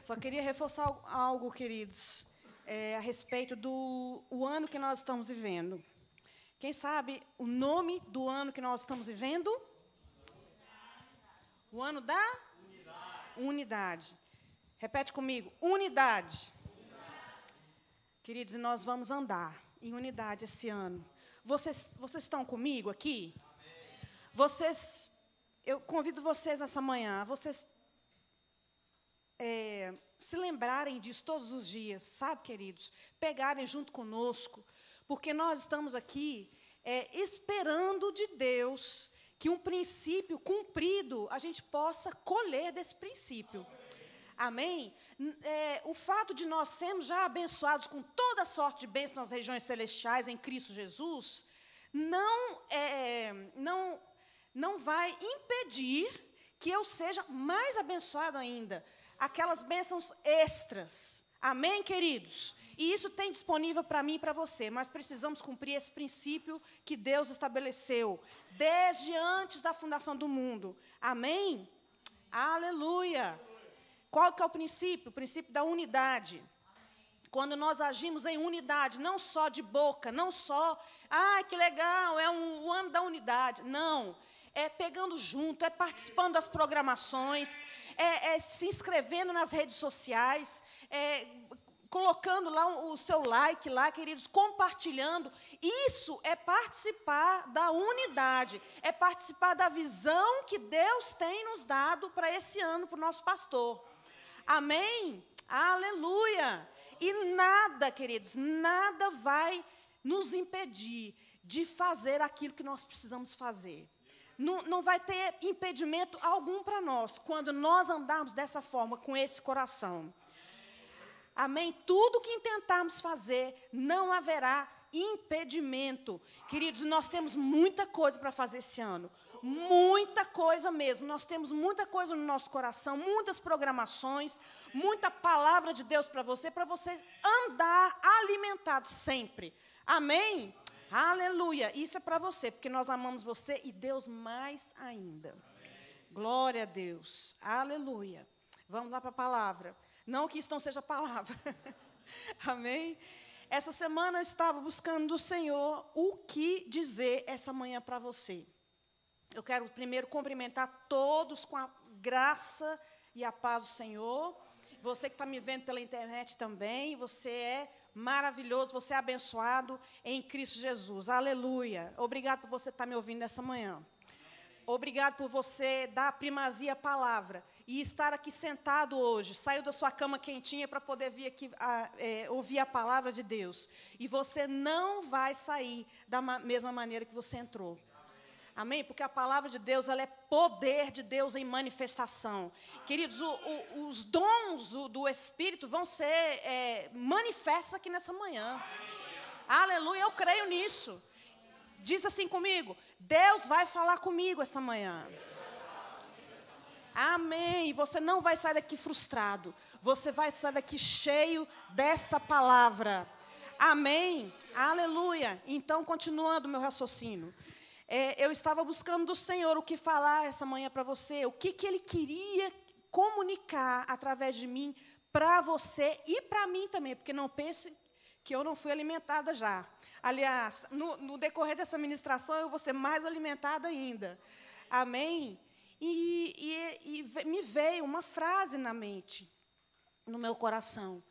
Só queria reforçar algo, queridos, a respeito do ano que nós estamos vivendo. Quem sabe o nome do ano que nós estamos vivendo? O ano da? Unidade. Repete comigo, unidade. Queridos, e nós vamos andar em unidade esse ano. Vocês estão comigo aqui? Eu convido vocês essa manhã, vocês se lembrarem disso todos os dias, sabe, queridos? Pegarem junto conosco, porque nós estamos aqui esperando de Deus que um princípio cumprido a gente possa colher desse princípio. Amém? O fato de nós sermos já abençoados com toda sorte de bênçãos nas regiões celestiais em Cristo Jesus, não vai impedir que eu seja mais abençoado ainda. Aquelas bênçãos extras. Amém, queridos? E isso tem disponível para mim e para você, mas precisamos cumprir esse princípio que Deus estabeleceu desde antes da fundação do mundo. Amém? Aleluia! Qual que é o princípio? O princípio da unidade. Quando nós agimos em unidade, não só de boca, não só, que legal, é o ano da unidade. Não, é pegando junto, é participando das programações, é se inscrevendo nas redes sociais, colocando lá o seu like lá, queridos, compartilhando. Isso é participar da unidade, é participar da visão que Deus tem nos dado para esse ano, para o nosso pastor. Amém? Aleluia! E nada, queridos, nada vai nos impedir de fazer aquilo que nós precisamos fazer. Não vai ter impedimento algum para nós, quando nós andarmos dessa forma, com esse coração. Amém? Tudo que intentarmos fazer, não haverá impedimento. Queridos, nós temos muita coisa para fazer esse ano. Muita coisa mesmo. Nós temos muita coisa no nosso coração, muitas programações, muita palavra de Deus para você andar alimentado sempre. Amém? Aleluia. Isso é para você, porque nós amamos você e Deus mais ainda. Glória a Deus. Aleluia. Vamos lá para a palavra. Não que isso não seja palavra. Amém? Essa semana eu estava buscando do Senhor o que dizer essa manhã para você. Eu quero primeiro cumprimentar todos com a graça e a paz do Senhor. Você que está me vendo pela internet também, você é maravilhoso, você é abençoado em Cristo Jesus. Aleluia. Obrigado por você estar me ouvindo nessa manhã. Obrigado por você dar primazia à palavra e estar aqui sentado hoje. Saiu da sua cama quentinha para poder vir aqui ouvir a palavra de Deus. E você não vai sair da mesma maneira que você entrou. Amém? Porque a palavra de Deus, ela é poder de Deus em manifestação. Queridos, os dons do Espírito vão ser manifestos aqui nessa manhã. Aleluia, eu creio nisso. Diz assim comigo, Deus vai falar comigo essa manhã. Amém. E você não vai sair daqui frustrado. Você vai sair daqui cheio dessa palavra. Amém. Aleluia. Então, continuando meu raciocínio. Eu estava buscando do Senhor o que falar essa manhã para você. O que Ele queria comunicar através de mim para você e para mim também. Porque não pense que eu não fui alimentada já. Aliás, no decorrer dessa ministração, eu vou ser mais alimentada ainda. Amém? E me veio uma frase na mente, no meu coração.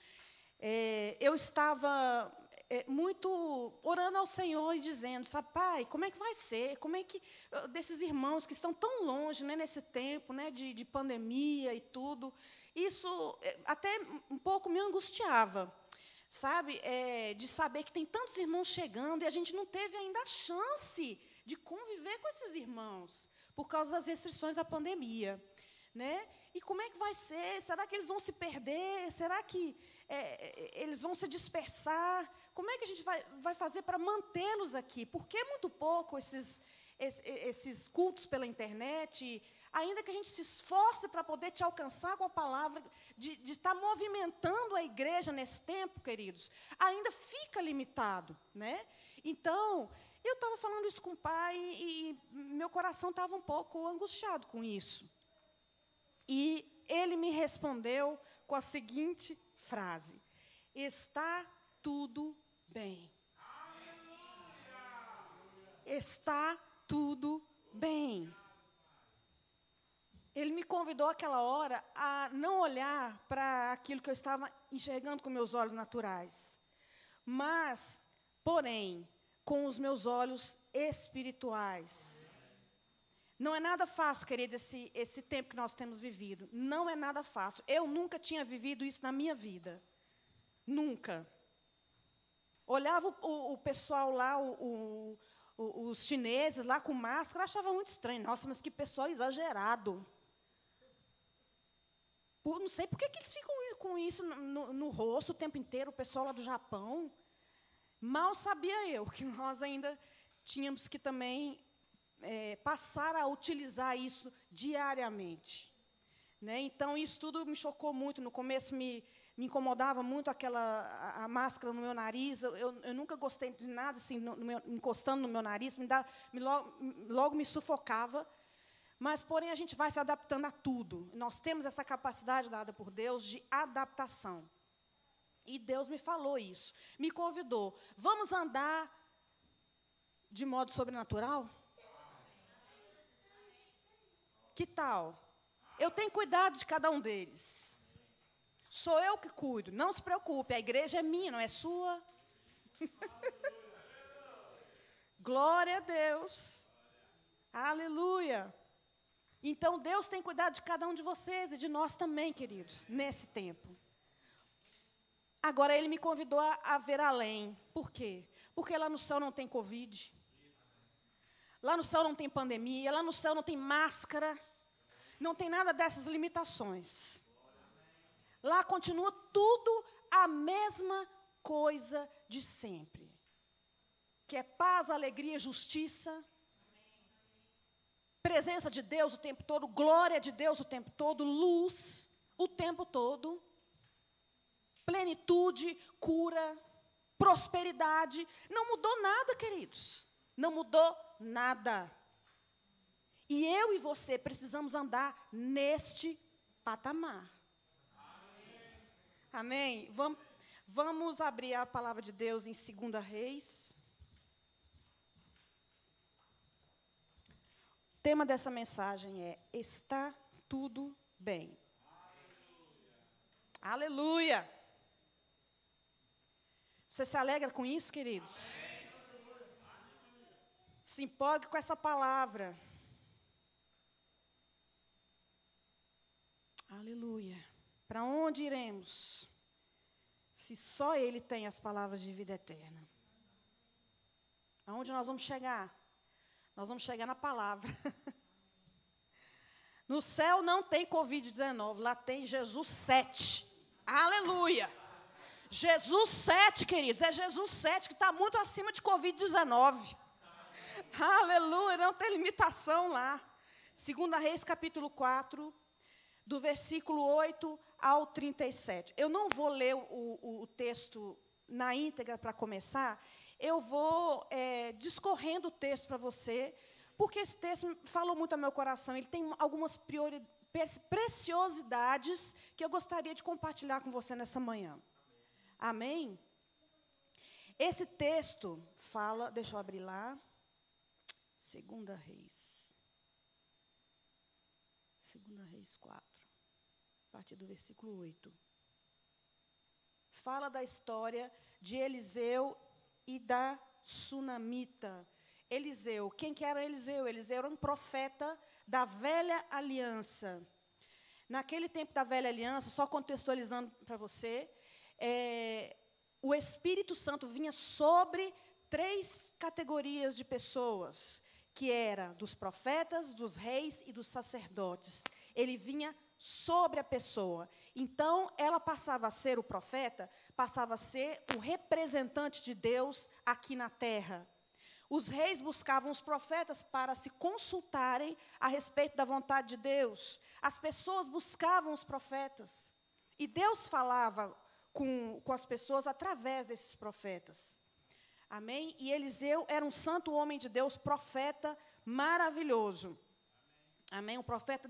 Eu estava muito orando ao Senhor e dizendo, sabe, Pai, como é que vai ser? Como é que desses irmãos que estão tão longe, né, nesse tempo, né, de pandemia e tudo, isso até um pouco me angustiava. Sabe, de saber que tem tantos irmãos chegando e a gente não teve ainda a chance de conviver com esses irmãos por causa das restrições da pandemia, né? E como é que vai ser? Será que eles vão se perder? Será que eles vão se dispersar? Como é que a gente vai fazer para mantê-los aqui? Porque é muito pouco esses cultos pela internet, ainda que a gente se esforce para poder te alcançar com a palavra, de estar movimentando a igreja nesse tempo, queridos, ainda fica limitado, né? Então, eu estava falando isso com o pai e meu coração estava um pouco angustiado com isso. E ele me respondeu com a seguinte frase: está tudo bem. Está tudo bem. Ele me convidou aquela hora a não olhar para aquilo que eu estava enxergando com meus olhos naturais, mas, porém, com os meus olhos espirituais. Não é nada fácil, querido, esse tempo que nós temos vivido. Não é nada fácil. Eu nunca tinha vivido isso na minha vida. Nunca. Olhava o pessoal lá, os chineses lá com máscara, achava muito estranho. Nossa, mas que pessoal exagerado. Não sei por que eles ficam com isso no rosto o tempo inteiro, o pessoal lá do Japão. Mal sabia eu que nós ainda tínhamos que também passar a utilizar isso diariamente. Né? Então, isso tudo me chocou muito. No começo, me incomodava muito a máscara no meu nariz. Eu nunca gostei de nada assim, encostando no meu nariz, logo me sufocava. Mas, porém, a gente vai se adaptando a tudo. Nós temos essa capacidade dada por Deus de adaptação. E Deus me falou isso, me convidou. Vamos andar de modo sobrenatural? Que tal? Eu tenho cuidado de cada um deles. Sou eu que cuido, não se preocupe, a igreja é minha, não é sua. Glória a Deus. Aleluia. Então, Deus tem cuidado de cada um de vocês e de nós também, queridos, nesse tempo. Agora, Ele me convidou a ver além. Por quê? Porque lá no céu não tem Covid. Lá no céu não tem pandemia. Lá no céu não tem máscara. Não tem nada dessas limitações. Lá continua tudo a mesma coisa de sempre. Que é paz, alegria, justiça. Presença de Deus o tempo todo, glória de Deus o tempo todo, luz o tempo todo, plenitude, cura, prosperidade. Não mudou nada, queridos. Não mudou nada. E eu e você precisamos andar neste patamar. Amém? Vamos abrir a palavra de Deus em 2 Reis. O tema dessa mensagem é: está tudo bem. Aleluia. Aleluia. Você se alegra com isso, queridos? Se empolgue com essa palavra. Aleluia. Para onde iremos, se só Ele tem as palavras de vida eterna? Aonde nós vamos chegar? Nós vamos chegar na palavra. No céu não tem Covid-19, lá tem Jesus 7. Aleluia. Jesus 7, queridos, é Jesus 7 que está muito acima de Covid-19. Aleluia, não tem limitação lá. 2 Reis, capítulo 4, do versículo 8 ao 37. Eu não vou ler o texto na íntegra para começar. Eu vou discorrendo o texto para você, porque esse texto falou muito ao meu coração. Ele tem algumas preciosidades que eu gostaria de compartilhar com você nessa manhã. Amém? Esse texto fala, deixa eu abrir lá, 2 Reis. 2 Reis 4, a partir do versículo 8. Fala da história de Eliseu e da sunamita. Eliseu, quem que era Eliseu? Eliseu era um profeta da velha aliança. Naquele tempo da velha aliança, só contextualizando para você, o Espírito Santo vinha sobre 3 categorias de pessoas, que era dos profetas, dos reis e dos sacerdotes. Ele vinha sobre a pessoa. Então, ela passava a ser o profeta, passava a ser o representante de Deus aqui na terra. Os reis buscavam os profetas para se consultarem a respeito da vontade de Deus. As pessoas buscavam os profetas. E Deus falava com as pessoas através desses profetas. Amém? E Eliseu era um santo homem de Deus, profeta maravilhoso. Amém? O profeta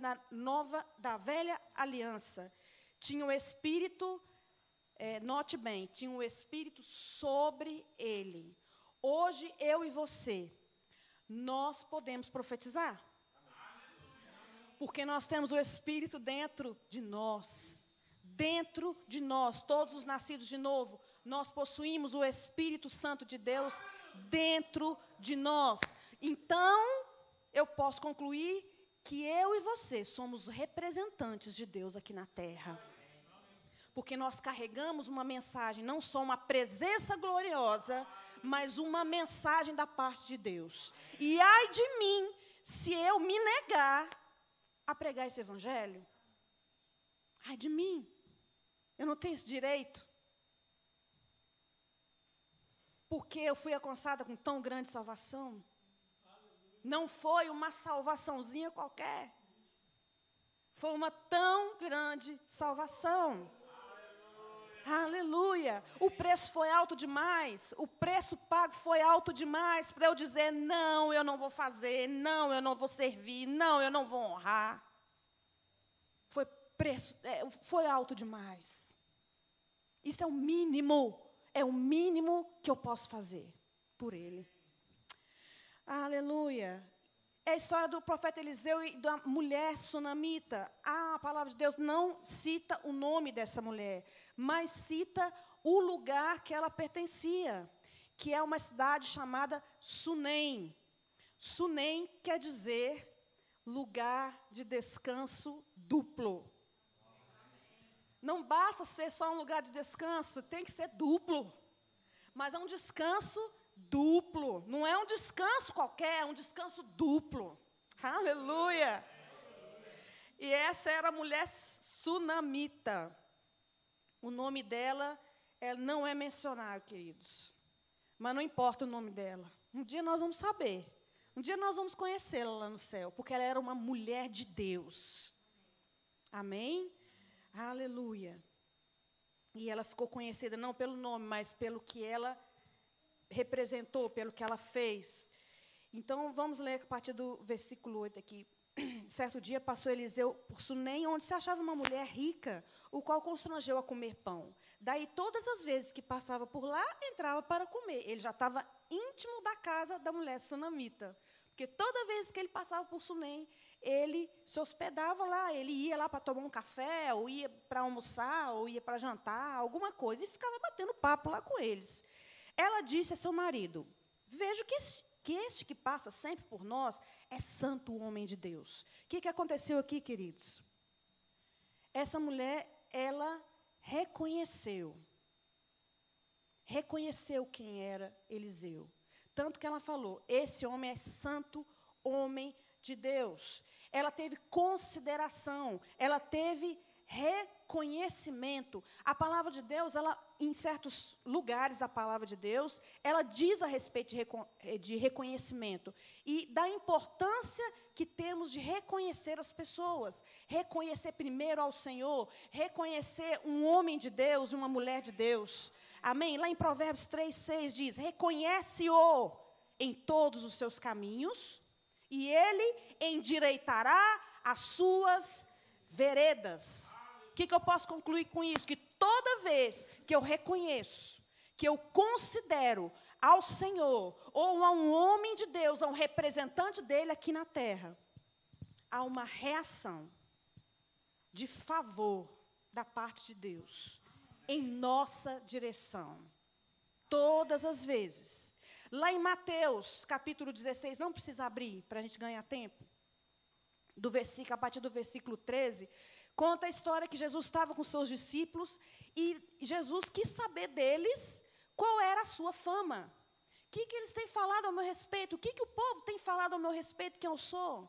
da velha aliança tinha o Espírito, note bem, tinha o Espírito sobre ele. Hoje, eu e você, nós podemos profetizar. Porque nós temos o Espírito dentro de nós. Dentro de nós, todos os nascidos de novo, nós possuímos o Espírito Santo de Deus dentro de nós. Então, eu posso concluir que eu e você somos representantes de Deus aqui na terra. Porque nós carregamos uma mensagem, não só uma presença gloriosa, mas uma mensagem da parte de Deus. E ai de mim, se eu me negar a pregar esse evangelho. Ai de mim, eu não tenho esse direito. Porque eu fui alcançada com tão grande salvação. Não foi uma salvaçãozinha qualquer. Foi uma tão grande salvação. Aleluia. O preço foi alto demais. O preço pago foi alto demais para eu dizer, não, eu não vou fazer, não, eu não vou servir, não, eu não vou honrar. Foi alto demais. Isso é o mínimo que eu posso fazer por ele. Aleluia. É a história do profeta Eliseu e da mulher sunamita. A palavra de Deus não cita o nome dessa mulher, mas cita o lugar que ela pertencia, que é uma cidade chamada Sunem. Sunem quer dizer lugar de descanso duplo. Não basta ser só um lugar de descanso, tem que ser duplo. Mas é um descanso duplo. Não é um descanso qualquer, é um descanso duplo. Aleluia! E essa era a mulher sunamita. O nome dela não é mencionado, queridos. Mas não importa o nome dela. Um dia nós vamos saber. Um dia nós vamos conhecê-la lá no céu. Porque ela era uma mulher de Deus. Amém? Aleluia. E ela ficou conhecida não pelo nome, mas pelo que ela representou, pelo que ela fez. Então, vamos ler a partir do versículo 8 aqui. Certo dia passou Eliseu por Sunem, onde se achava uma mulher rica, o qual constrangeu a comer pão. Daí, todas as vezes que passava por lá, entrava para comer. Ele já estava íntimo da casa da mulher sunamita. Porque toda vez que ele passava por Sunem, ele se hospedava lá, ele ia lá para tomar um café, ou ia para almoçar, ou ia para jantar, alguma coisa, e ficava batendo papo lá com eles. Ela disse a seu marido, vejo que este que passa sempre por nós é santo homem de Deus. O que aconteceu aqui, queridos? Essa mulher, ela reconheceu quem era Eliseu. Tanto que ela falou, esse homem é santo homem de Deus. Ela teve consideração, ela teve reconhecimento. A palavra de Deus, em certos lugares, a palavra de Deus, ela diz a respeito de reconhecimento e da importância que temos de reconhecer as pessoas, reconhecer primeiro ao Senhor, reconhecer um homem de Deus, uma mulher de Deus. Amém? Lá em Provérbios 3:6 diz, reconhece-o em todos os seus caminhos e ele endireitará as suas veredas. O que eu posso concluir com isso? Que toda vez que eu reconheço, que eu considero ao Senhor, ou a um homem de Deus, a um representante dele aqui na terra, há uma reação de favor da parte de Deus em nossa direção. Todas as vezes. Lá em Mateus, capítulo 16, não precisa abrir para a gente ganhar tempo. A partir do versículo 13, conta a história que Jesus estava com seus discípulos e Jesus quis saber deles qual era a sua fama. O que eles têm falado ao meu respeito? O que o povo tem falado ao meu respeito quem eu sou? O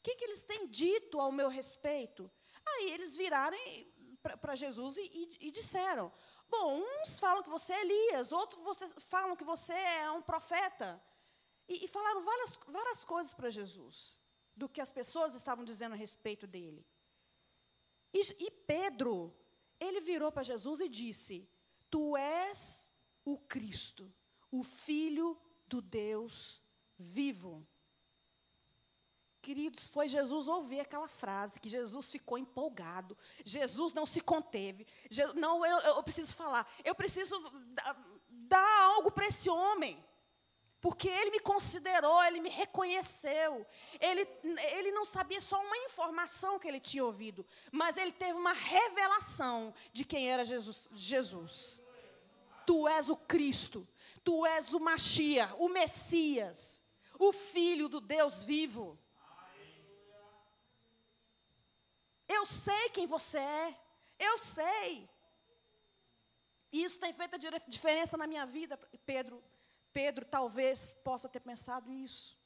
que eles têm dito ao meu respeito? Aí eles viraram para Jesus e disseram, bom, uns falam que você é Elias, outros falam que você é um profeta. E falaram várias coisas para Jesus, do que as pessoas estavam dizendo a respeito dele. E Pedro, ele virou para Jesus e disse, tu és o Cristo, o Filho do Deus vivo. queridos, foi Jesus ouvir aquela frase, que Jesus ficou empolgado. Jesus não se conteve. Não, eu preciso falar. Eu preciso dar algo para esse homem. Porque ele me considerou, ele me reconheceu. Ele não sabia só uma informação que ele tinha ouvido, mas ele teve uma revelação de quem era Jesus. Tu és o Cristo, tu és o Mashiach, o Messias, o Filho do Deus vivo. Eu sei quem você é, eu sei. E isso tem feito a diferença na minha vida, Pedro talvez possa ter pensado isso.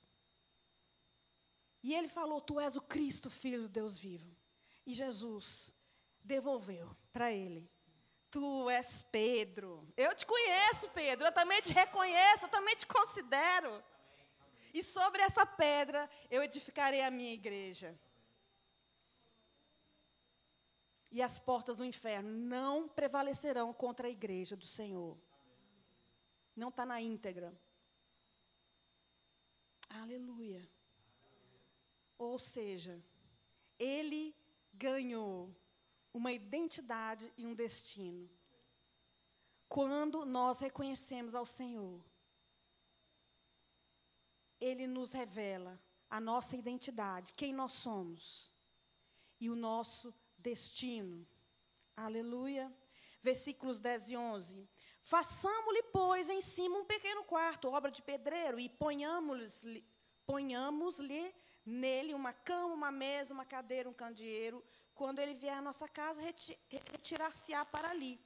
E ele falou, tu és o Cristo, Filho do Deus vivo. E Jesus devolveu para ele, tu és Pedro. Eu te conheço, Pedro, eu também te reconheço, eu também te considero. E sobre essa pedra eu edificarei a minha igreja. E as portas do inferno não prevalecerão contra a igreja do Senhor. Não está na íntegra. Aleluia. Ou seja, ele ganhou uma identidade e um destino. Quando nós reconhecemos ao Senhor, ele nos revela a nossa identidade, quem nós somos e o nosso destino. Aleluia. Versículos 10 e 11. Façamo-lhe, pois, em cima um pequeno quarto, obra de pedreiro, e ponhamos-lhe nele uma cama, uma mesa, uma cadeira, um candeeiro. Quando ele vier à nossa casa, retirar-se-á para ali.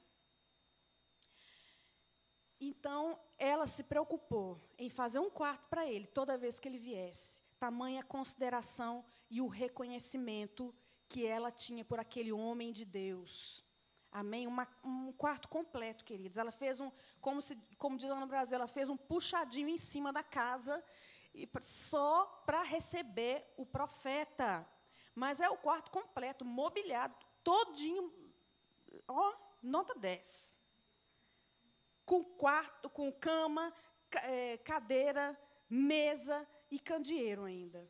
Então, ela se preocupou em fazer um quarto para ele, toda vez que ele viesse. Tamanha consideração e o reconhecimento que ela tinha por aquele homem de Deus. Amém? Um quarto completo, queridos. Ela fez como diz lá no Brasil, ela fez um puxadinho em cima da casa, só para receber o profeta. Mas é o quarto completo, mobiliado, todinho, nota 10. Com quarto, com cama, cadeira, mesa e candeeiro ainda.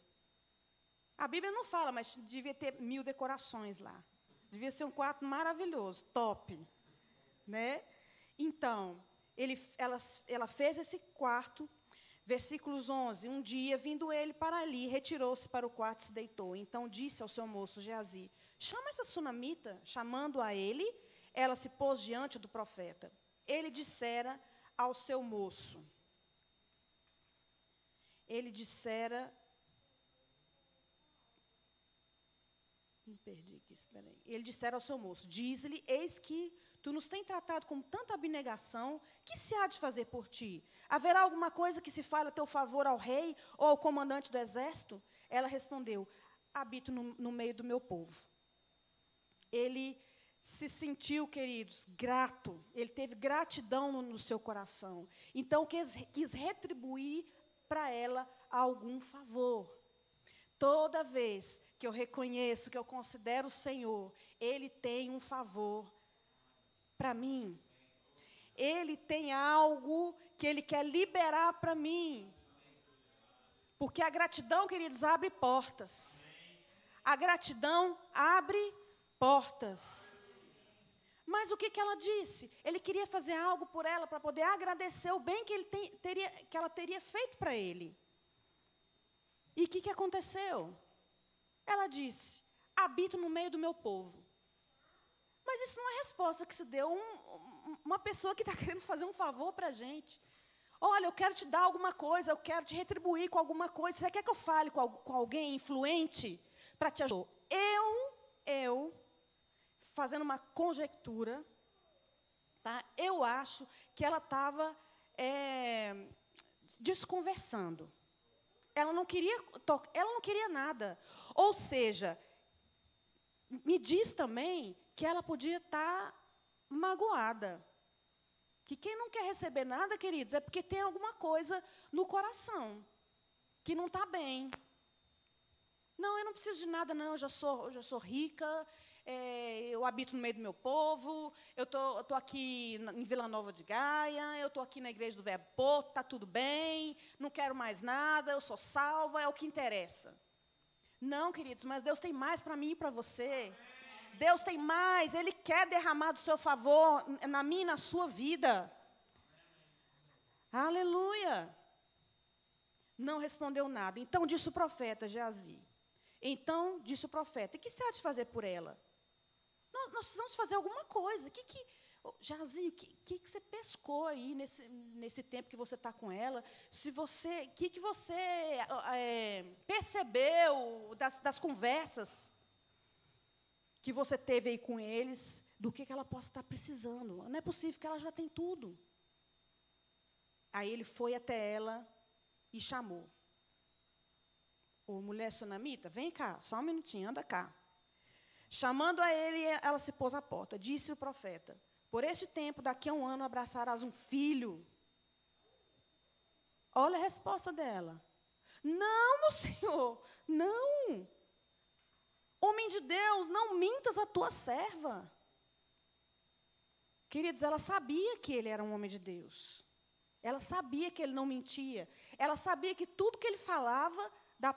A Bíblia não fala, mas devia ter 1000 decorações lá. Devia ser um quarto maravilhoso, top. Né? Então, ela fez esse quarto, versículos 11. Um dia, vindo ele para ali, retirou-se para o quarto e se deitou. Então, disse ao seu moço Geazi, chama essa sunamita. Chamando a ele, ela se pôs diante do profeta. Ele dissera ao seu moço. Ele dissera... Me perdi aqui, espera aí. Ele dissera ao seu moço, diz-lhe, eis que tu nos tem tratado com tanta abnegação, que se há de fazer por ti? Haverá alguma coisa que se fale a teu favor ao rei ou ao comandante do exército? Ela respondeu, habito no meio do meu povo. Ele se sentiu, queridos, grato. Ele teve gratidão no seu coração. Então, quis retribuir para ela algum favor. Toda vez que eu reconheço, que eu considero o Senhor, Ele tem um favor para mim. Ele tem algo que Ele quer liberar para mim. Porque a gratidão, queridos, abre portas. A gratidão abre portas. Mas o que ela disse? Ele queria fazer algo por ela para poder agradecer o bem que, que ela teria feito para ele. E o que aconteceu? Ela disse, habito no meio do meu povo. Mas isso não é resposta que se deu uma pessoa que está querendo fazer um favor para a gente. Olha, eu quero te dar alguma coisa, eu quero te retribuir com alguma coisa. Você quer que eu fale com alguém influente para te ajudar? Eu, fazendo uma conjectura, tá? Eu acho que ela estava desconversando. Ela não queria nada. Ou seja, me diz também que ela podia estar magoada. Que quem não quer receber nada, queridos, é porque tem alguma coisa no coração que não está bem. Não, eu não preciso de nada, não, eu já sou rica, eu habito no meio do meu povo, eu tô aqui em Vila Nova de Gaia, eu estou aqui na igreja do Verbo Porto, está tudo bem, não quero mais nada, eu sou salva, é o que interessa. Não, queridos, mas Deus tem mais para mim e para você. Deus tem mais, Ele quer derramar do seu favor na minha e na sua vida. Aleluia. Não respondeu nada. Então disse o profeta Geazi. Então disse o profeta, e que se há de fazer por ela? Nós precisamos fazer alguma coisa. Geazi, o que você pescou aí nesse tempo que você está com ela? O que você percebeu das conversas que você teve aí com eles, do que ela possa estar precisando? Não é possível que ela já tem tudo. Aí ele foi até ela e chamou. Ô, mulher sunamita, vem cá, só um minutinho, anda cá. Chamando a ele, ela se pôs à porta. Disse o profeta, por este tempo, daqui a 1 ano, abraçarás um filho. Olha a resposta dela. Não, meu Senhor, não. Homem de Deus, não mintas a tua serva. Queridos, ela sabia que ele era um homem de Deus. Ela sabia que ele não mentia. Ela sabia que tudo que ele falava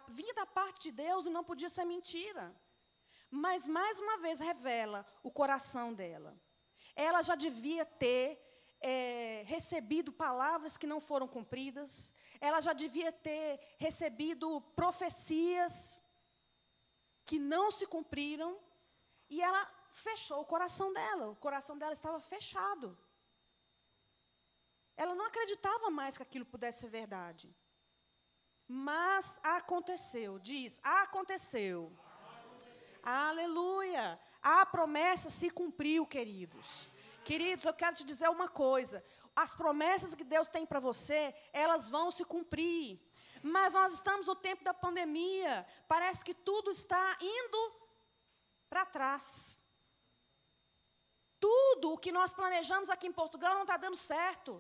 vinha da parte de Deus e não podia ser mentira. Mas, mais uma vez, revela o coração dela. Ela já devia ter recebido palavras que não foram cumpridas. Ela já devia ter recebido profecias que não se cumpriram. E ela fechou o coração dela. O coração dela estava fechado. Ela não acreditava mais que aquilo pudesse ser verdade. Mas aconteceu, diz, aconteceu. Aleluia. A promessa se cumpriu, queridos. Queridos, eu quero te dizer uma coisa. As promessas que Deus tem para você, elas vão se cumprir. Mas nós estamos no tempo da pandemia. Parece que tudo está indo para trás. Tudo o que nós planejamos aqui em Portugal não está dando certo.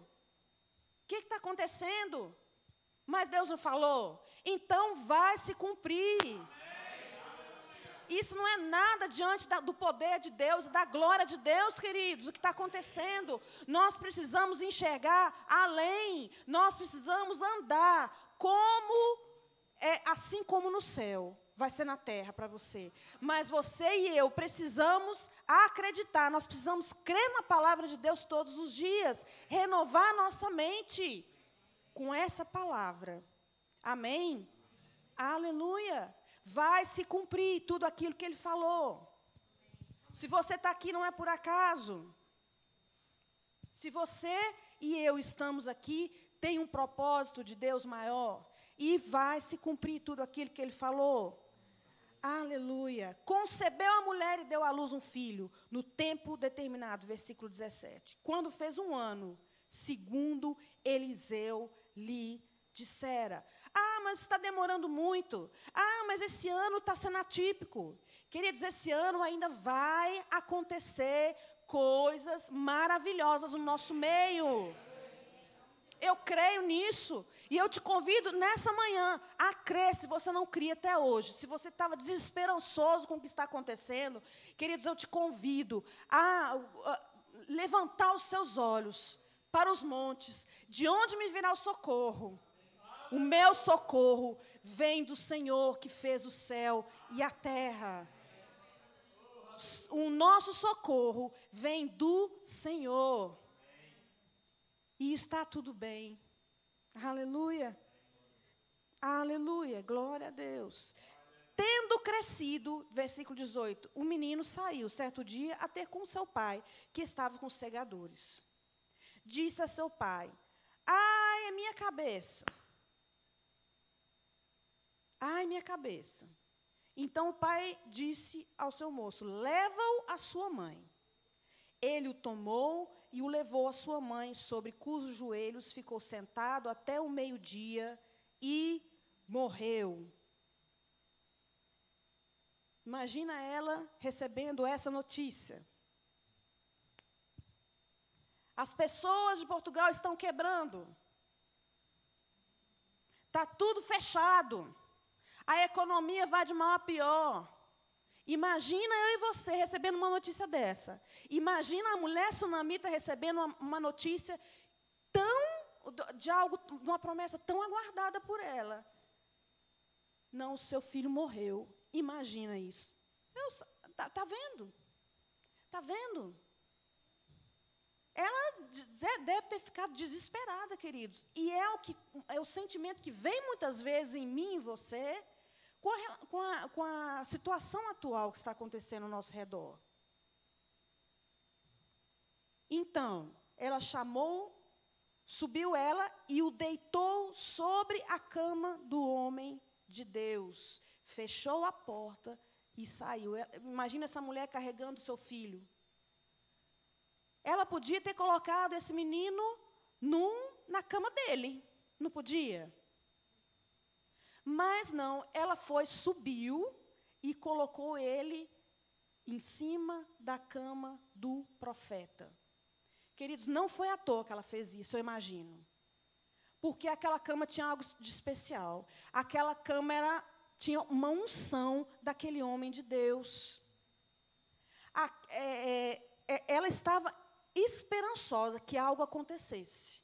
O que está acontecendo? Mas Deus não falou? Então vai se cumprir. Isso não é nada diante do poder de Deus e da glória de Deus, queridos, o que está acontecendo. Nós precisamos enxergar além, nós precisamos andar assim como no céu, vai ser na terra para você. Mas você e eu precisamos acreditar, nós precisamos crer na palavra de Deus todos os dias, renovar nossa mente com essa palavra. Amém? Aleluia. Vai se cumprir tudo aquilo que Ele falou. Se você está aqui, não é por acaso. Se você e eu estamos aqui, tem um propósito de Deus maior. E vai se cumprir tudo aquilo que Ele falou. Aleluia. Concebeu a mulher e deu à luz um filho, no tempo determinado, versículo 17. Quando fez 1 ano, segundo Eliseu lhe dissera. Ah, mas está demorando muito. Ah, mas esse ano está sendo atípico. Queridos, esse ano ainda vai acontecer coisas maravilhosas no nosso meio. Eu creio nisso. E eu te convido nessa manhã a crer, se você não cria até hoje. Se você estava desesperançoso com o que está acontecendo, queridos, eu te convido a levantar os seus olhos para os montes. De onde me virá o socorro? O meu socorro vem do Senhor que fez o céu e a terra. O nosso socorro vem do Senhor. E está tudo bem. Aleluia. Aleluia. Glória a Deus. Tendo crescido, versículo 18, o menino saiu certo dia a ter com seu pai, que estava com os segadores. Disse a seu pai: ai, é minha cabeça. Ai, minha cabeça. Então o pai disse ao seu moço: leva-o à sua mãe. Ele o tomou e o levou à sua mãe, sobre cujos joelhos ficou sentado até o meio-dia e morreu. Imagina ela recebendo essa notícia. As pessoas de Portugal estão quebrando. Está tudo fechado. A economia vai de mal a pior. Imagina eu e você recebendo uma notícia dessa. Imagina a mulher sunamita recebendo uma notícia de uma promessa tão aguardada por ela. Não, o seu filho morreu. Imagina isso. Está vendo? Está vendo? Ela deve ter ficado desesperada, queridos. E é o sentimento que vem muitas vezes em mim e em você, com a situação atual que está acontecendo ao nosso redor. Então, ela subiu ela e o deitou sobre a cama do homem de Deus. Fechou a porta e saiu. Imagina essa mulher carregando seu filho. Ela podia ter colocado esse menino na cama dele. Não podia? Mas não, ela subiu e colocou ele em cima da cama do profeta. Queridos, não foi à toa que ela fez isso, eu imagino. Porque aquela cama tinha algo de especial. Aquela cama tinha uma unção daquele homem de Deus. Ela estava esperançosa que algo acontecesse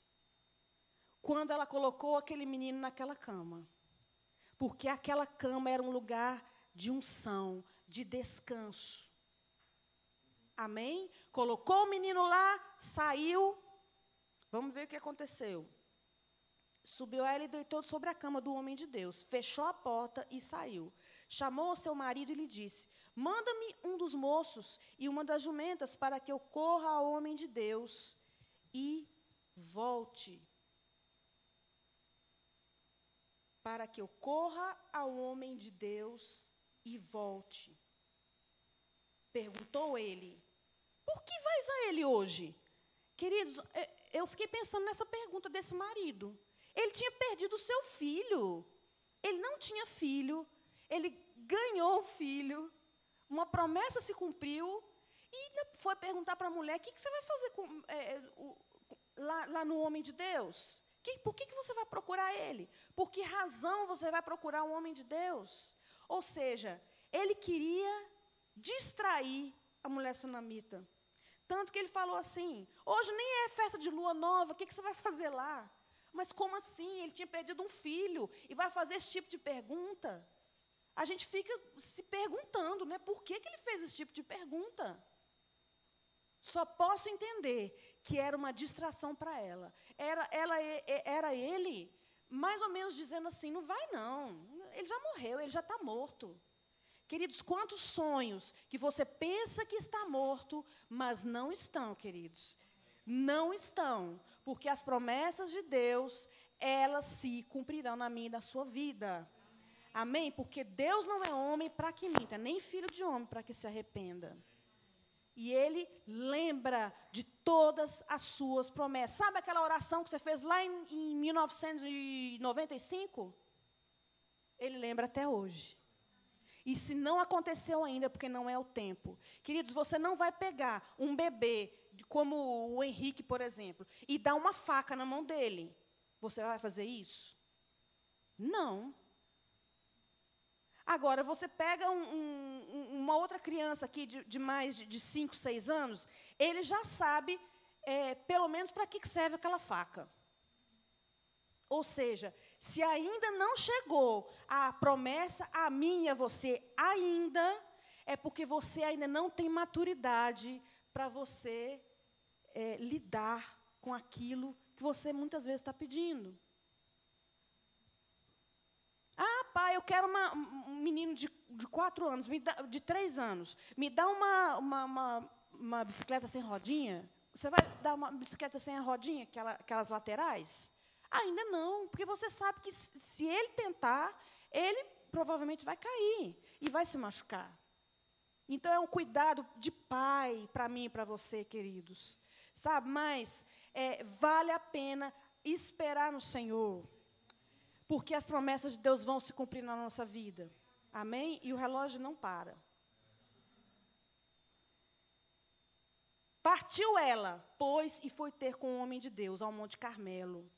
quando ela colocou aquele menino naquela cama. Porque aquela cama era um lugar de unção, de descanso. Amém? Colocou o menino lá, saiu. Vamos ver o que aconteceu. Subiu ela e deitou sobre a cama do homem de Deus. Fechou a porta e saiu. Chamou o seu marido e lhe disse: manda-me um dos moços e uma das jumentas para que eu corra ao homem de Deus e volte. Para que eu corra ao homem de Deus e volte. Perguntou ele: por que vais a ele hoje? Queridos, eu fiquei pensando nessa pergunta desse marido. Ele tinha perdido o seu filho. Ele não tinha filho. Ele ganhou o filho. Uma promessa se cumpriu. E foi perguntar para a mulher: o que você vai fazer lá no homem de Deus? Por que você vai procurar ele? Por que razão você vai procurar o homem de Deus? Ou seja, ele queria distrair a mulher sunamita. Tanto que ele falou assim: hoje nem é festa de lua nova, o que você vai fazer lá? Mas como assim? Ele tinha perdido um filho e vai fazer esse tipo de pergunta? A gente fica se perguntando, né? Por que ele fez esse tipo de pergunta? Só posso entender que era uma distração para ela. Era ele, mais ou menos dizendo assim: não vai não, ele já morreu, ele já está morto. Queridos, quantos sonhos que você pensa que está morto, mas não estão, queridos. Não estão, porque as promessas de Deus, elas se cumprirão na minha e na sua vida. Amém? Porque Deus não é homem para que minta, nem filho de homem para que se arrependa. E Ele lembra de todas as suas promessas. Sabe aquela oração que você fez lá em 1995? Ele lembra até hoje. E se não aconteceu ainda, porque não é o tempo. Queridos, você não vai pegar um bebê, como o Henrique, por exemplo, e dar uma faca na mão dele. Você vai fazer isso? Não. Agora, você pega uma outra criança aqui de mais de 5, 6 anos, ele já sabe, pelo menos, para que serve aquela faca. Ou seja, se ainda não chegou a promessa a mim e a você ainda, é porque você ainda não tem maturidade para você lidar com aquilo que você muitas vezes está pedindo. Ah, pai, eu quero um menino de 4 anos, de 3 anos. Me dá uma bicicleta sem rodinha? Você vai dar uma bicicleta sem a rodinha, aquelas laterais? Ainda não, porque você sabe que se ele tentar, ele provavelmente vai cair e vai se machucar. Então, é um cuidado de pai para mim e para você, queridos. Sabe, mas vale a pena esperar no Senhor, porque as promessas de Deus vão se cumprir na nossa vida. Amém? E o relógio não para. Partiu ela, pois, e foi ter com o homem de Deus ao Monte Carmelo.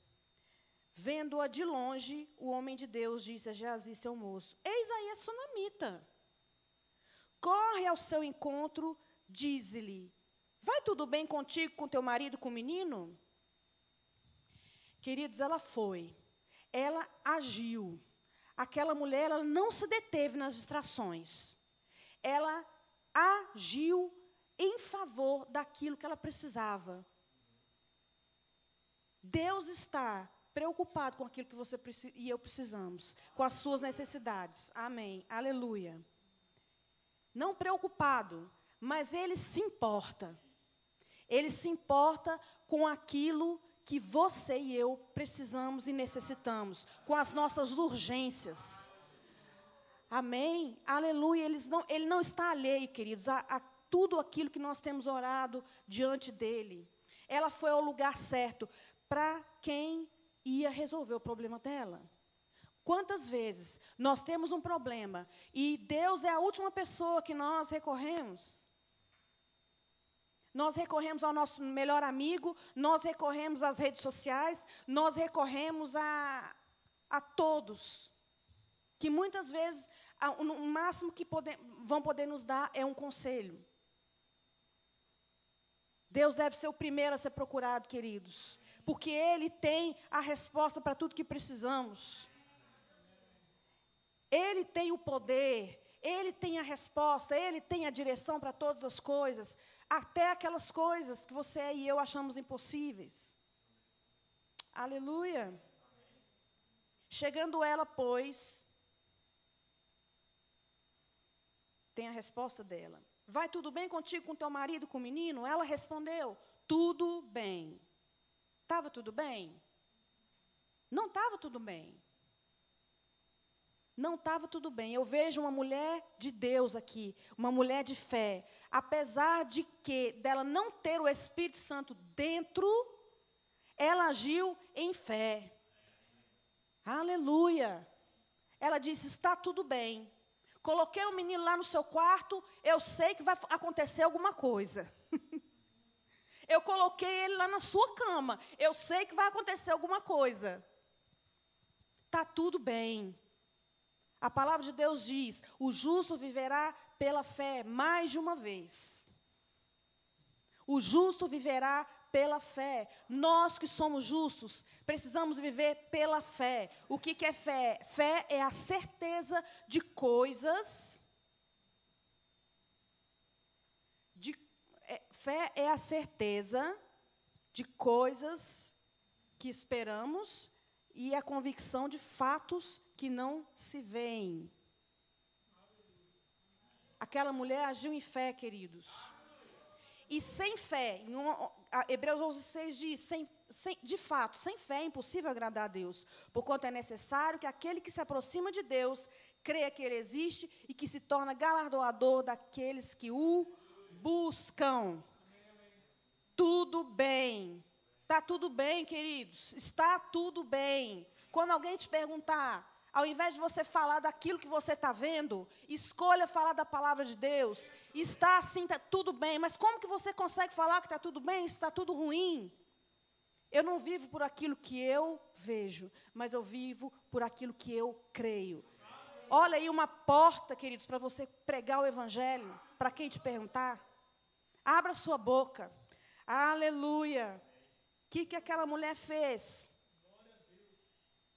Vendo-a de longe, o homem de Deus disse a Geazi, seu moço: eis aí a sunamita. Corre ao seu encontro, dize-lhe: vai tudo bem contigo, com teu marido, com o menino? Queridos, ela foi. Ela agiu. aquela mulher, ela não se deteve nas distrações. Ela agiu em favor daquilo que ela precisava. Deus está preocupado com aquilo que você e eu precisamos, com as suas necessidades. Amém. Aleluia. Não preocupado, mas Ele se importa. Ele se importa com aquilo que você e eu precisamos e necessitamos, com as nossas urgências. Amém? Aleluia. Ele não está alheio, queridos, a tudo aquilo que nós temos orado diante dEle. Ela foi ao lugar certo para quem ia resolver o problema dela. Quantas vezes nós temos um problema e Deus é a última pessoa que nós recorremos? Nós recorremos ao nosso melhor amigo, nós recorremos às redes sociais, nós recorremos a todos. Que muitas vezes, o máximo que vão poder nos dar é um conselho. Deus deve ser o primeiro a ser procurado, queridos. Porque Ele tem a resposta para tudo que precisamos. Ele tem o poder, Ele tem a resposta, Ele tem a direção para todas as coisas. Até aquelas coisas que você e eu achamos impossíveis. Aleluia. Chegando ela, pois, tem a resposta dela. Vai tudo bem contigo, com teu marido, com o menino? Ela respondeu, tudo bem. Estava tudo bem? Não estava tudo bem. Não estava tudo bem. Eu vejo uma mulher de Deus aqui, uma mulher de fé. Apesar de que dela não ter o Espírito Santo dentro, ela agiu em fé. Aleluia. Ela disse, está tudo bem. Coloquei o menino lá no seu quarto, eu sei que vai acontecer alguma coisa. Eu coloquei ele lá na sua cama, eu sei que vai acontecer alguma coisa. Está tudo bem. A palavra de Deus diz, o justo viverá pela fé, mais de uma vez. O justo viverá pela fé. Nós que somos justos, precisamos viver pela fé. O que é fé? Fé é a certeza de coisas. Fé é a certeza de coisas que esperamos e a convicção de fatos que não se veem. Aquela mulher agiu em fé, queridos. E sem fé, Hebreus 11:6 diz, de fato, sem fé é impossível agradar a Deus, porquanto é necessário que aquele que se aproxima de Deus creia que Ele existe e que se torna galardoador daqueles que o buscam. Tudo bem. Está tudo bem, queridos. Está tudo bem. Quando alguém te perguntar, ao invés de você falar daquilo que você está vendo, escolha falar da palavra de Deus. Está assim, está tudo bem. Mas como que você consegue falar que está tudo bem, se está tudo ruim? Eu não vivo por aquilo que eu vejo, mas eu vivo por aquilo que eu creio. Olha aí uma porta, queridos, para você pregar o evangelho, para quem te perguntar. Abra sua boca. Aleluia. O que aquela mulher fez?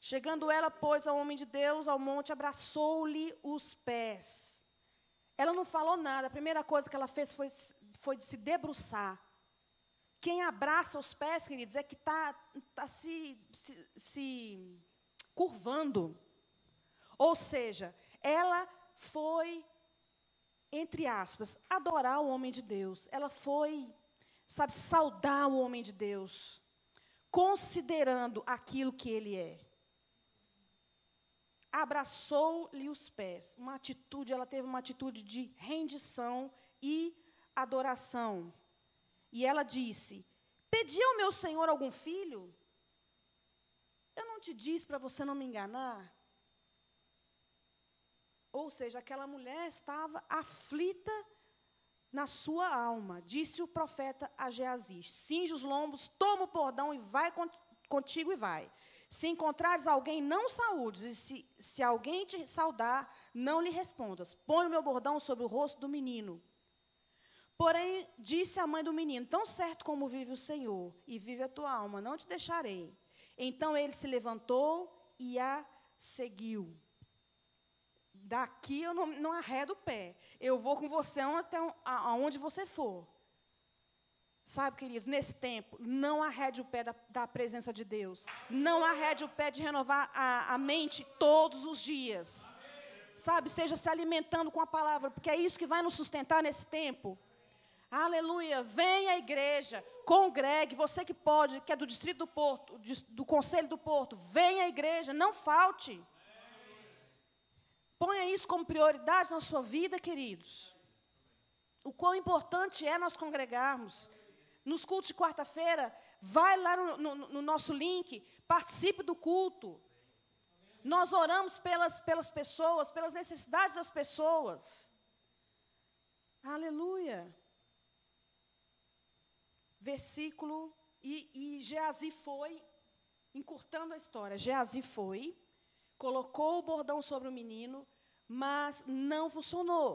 Chegando ela, pois, ao homem de Deus, ao monte, abraçou-lhe os pés. Ela não falou nada. A primeira coisa que ela fez foi de se debruçar. Quem abraça os pés, queridos, é que está se curvando. Ou seja, ela foi, entre aspas, adorar o homem de Deus. Ela foi, saudar o homem de Deus, considerando aquilo que ele é. Abraçou-lhe os pés. Ela teve uma atitude de rendição e adoração. E ela disse, pedi ao meu Senhor algum filho? Eu não te disse para você não me enganar? Ou seja, aquela mulher estava aflita na sua alma. Disse o profeta a Geazi, cinge os lombos, toma o bordão e vai contigo e vai. Se encontrares alguém, não saúdes, e se alguém te saudar, não lhe respondas. Põe o meu bordão sobre o rosto do menino. Porém, disse a mãe do menino, tão certo como vive o Senhor, e vive a tua alma, não te deixarei. Então ele se levantou e a seguiu. daqui eu não arredo o pé. Eu vou com você até aonde você for. Sabe, queridos, nesse tempo, não arrede o pé da presença de Deus. Não arrede o pé de renovar a mente todos os dias. Sabe, esteja se alimentando com a palavra, porque é isso que vai nos sustentar nesse tempo. Aleluia, venha à igreja, congregue, você que pode, que é do Distrito do Porto, do Conselho do Porto, venha à igreja, não falte. Ponha isso como prioridade na sua vida, queridos. O quão importante é nós congregarmos. Nos cultos de quarta-feira, vai lá no nosso link, participe do culto. Nós oramos pelas pessoas, pelas necessidades das pessoas. Aleluia. Versículo, e Geazi foi, encurtando a história, Geazi foi, colocou o bordão sobre o menino, mas não funcionou.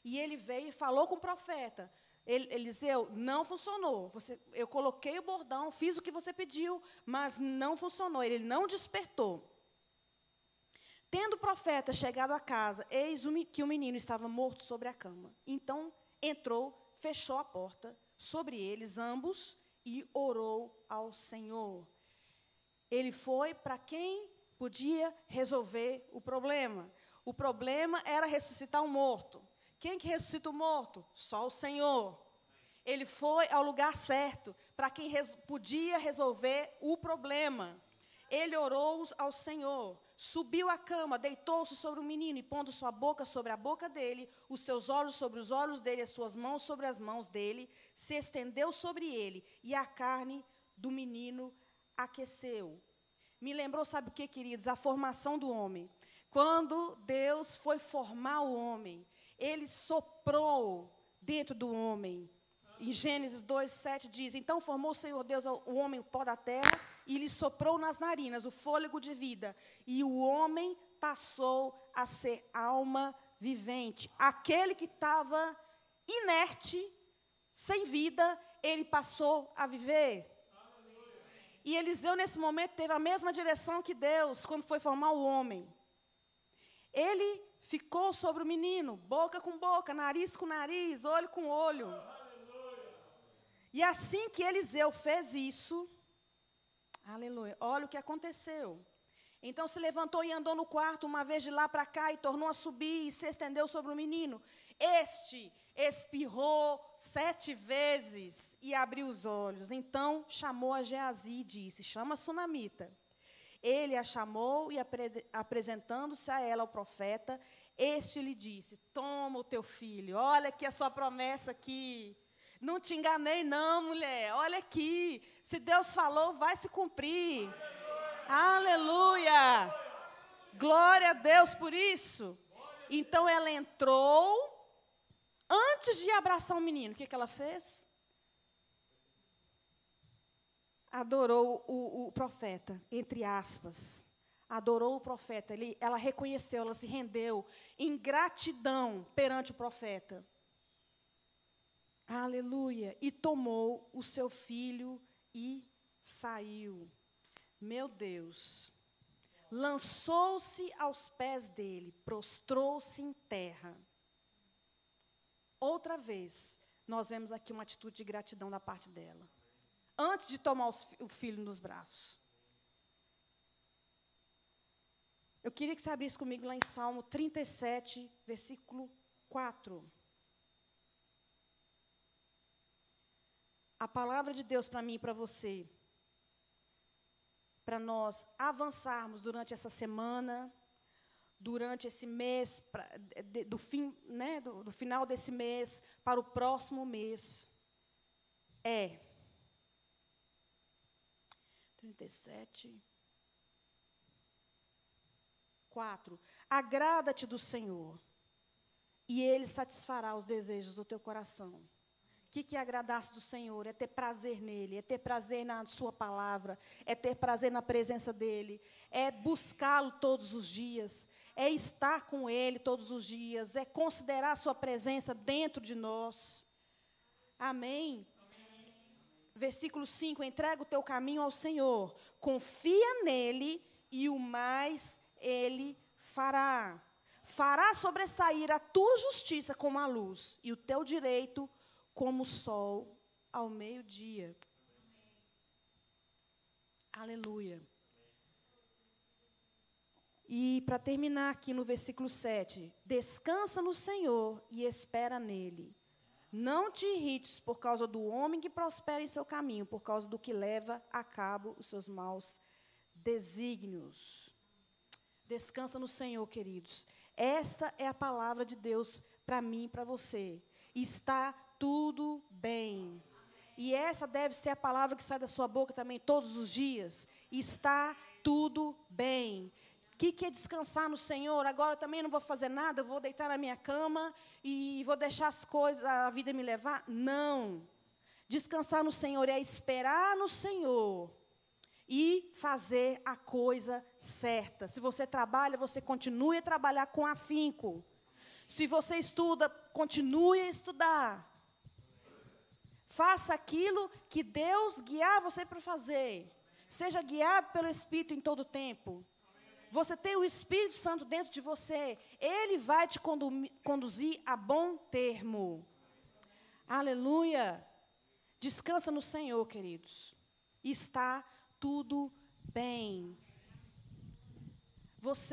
E ele veio e falou com o profeta. Eliseu, não funcionou. Eu coloquei o bordão, fiz o que você pediu, mas não funcionou. Ele não despertou. Tendo o profeta chegado à casa, eis que o menino estava morto sobre a cama. Então entrou, fechou a porta sobre eles ambos e orou ao Senhor. Ele foi para quem podia resolver o problema. O problema era ressuscitar um morto. Quem que ressuscita o morto? Só o Senhor. Ele foi ao lugar certo, para quem podia resolver o problema. Ele orou ao Senhor, subiu à cama, deitou-se sobre o menino e pondo sua boca sobre a boca dele, os seus olhos sobre os olhos dele, as suas mãos sobre as mãos dele, se estendeu sobre ele e a carne do menino aqueceu. Me lembrou, sabe o que, queridos? A formação do homem. Quando Deus foi formar o homem, Ele soprou dentro do homem. Em Gênesis 2:7 diz, então formou o Senhor Deus o homem, o pó da terra, e lhe soprou nas narinas o fôlego de vida. E o homem passou a ser alma vivente. Aquele que estava inerte, sem vida, ele passou a viver. E Eliseu, nesse momento, teve a mesma direção que Deus, quando foi formar o homem. Ele ficou sobre o menino, boca com boca, nariz com nariz, olho com olho. E assim que Eliseu fez isso, aleluia, olha o que aconteceu. Então se levantou e andou no quarto, uma vez de lá para cá, e tornou a subir, e se estendeu sobre o menino. Este espirrou 7 vezes e abriu os olhos. Então chamou a Geazi e disse, chama a sunamita. Ele a chamou e, apresentando-se a ela ao profeta, este lhe disse, toma o teu filho, olha aqui a sua promessa aqui. Não te enganei não, mulher, olha aqui, se Deus falou, vai se cumprir. Aleluia! Glória a Deus por isso. Então ela entrou, antes de abraçar o menino, o que ela fez? Adorou o profeta, entre aspas. Adorou o profeta, ela reconheceu, ela se rendeu em gratidão perante o profeta. Aleluia. E tomou o seu filho e saiu. Meu Deus. Lançou-se aos pés dele, prostrou-se em terra. Outra vez, nós vemos aqui uma atitude de gratidão da parte dela. Antes de tomar o filho nos braços. Eu queria que você abrisse comigo lá em Salmo 37, versículo 4. A palavra de Deus para mim e para você, para nós avançarmos durante essa semana, durante esse mês, do final desse mês para o próximo mês, é 37, 4. Agrada-te do Senhor, e Ele satisfará os desejos do teu coração. O que é agradar-se do Senhor? É ter prazer nele, é ter prazer na sua palavra, é ter prazer na presença dele, é buscá-lo todos os dias, é estar com ele todos os dias, é considerar a sua presença dentro de nós. Amém? Versículo 5, entrega o teu caminho ao Senhor, confia nele e o mais ele fará. Fará sobressair a tua justiça como a luz, e o teu direito como o sol ao meio-dia. Aleluia. E para terminar aqui no versículo 7, descansa no Senhor e espera nele. Não te irrites por causa do homem que prospera em seu caminho, por causa do que leva a cabo os seus maus desígnios. Descansa no Senhor, queridos. Esta é a palavra de Deus para mim e para você. Está tudo bem. E essa deve ser a palavra que sai da sua boca também todos os dias. Está tudo bem. O que é descansar no Senhor? Agora eu também não vou fazer nada, eu vou deitar na minha cama e vou deixar as coisas, a vida me levar? Não. Descansar no Senhor é esperar no Senhor e fazer a coisa certa. Se você trabalha, você continue a trabalhar com afinco. Se você estuda, continue a estudar. Faça aquilo que Deus guiar você para fazer. Seja guiado pelo Espírito em todo o tempo. Você tem o Espírito Santo dentro de você. Ele vai te conduzir a bom termo. Aleluia. Descansa no Senhor, queridos. Está tudo bem. Você